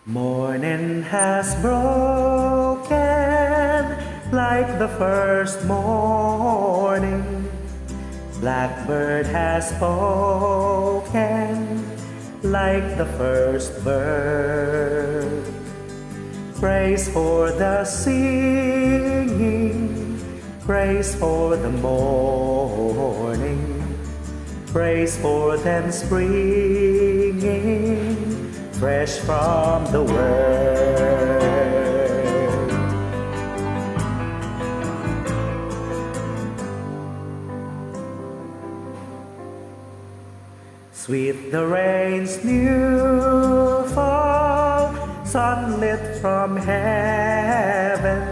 Morning has broken like the first morning. Blackbird has spoken like the first bird. Praise for the singing, praise for the morning, praise for them springing fresh from the word. Sweet the rain's new fall, sunlit from heaven,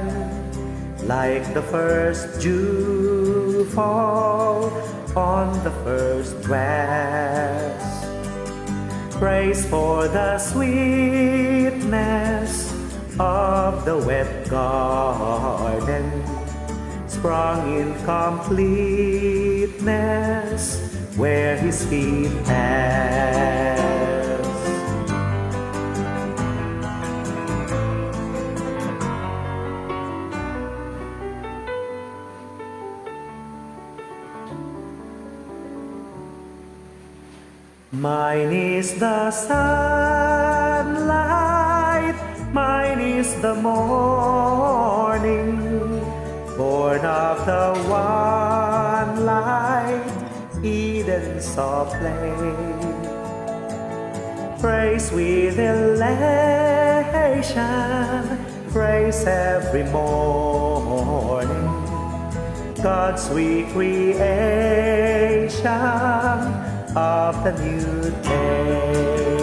like the first dew fall on the first grass. Praise for the sweetness of the wet garden, sprung in completeness where His feet pass. Mine is the sunlight, mine is the morning, born of the one light, Eden saw play. Praise with elation, praise every morning, God's sweet creation of the new day.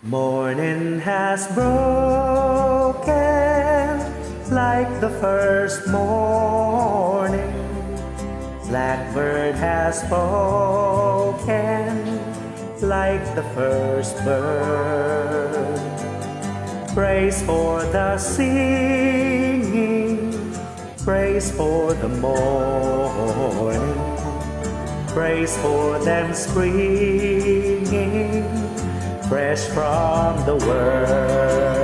Morning has broken like the first morning. Blackbird has spoken like the first bird. Praise for the singing, praise for the morning, praise for them springing fresh from the word.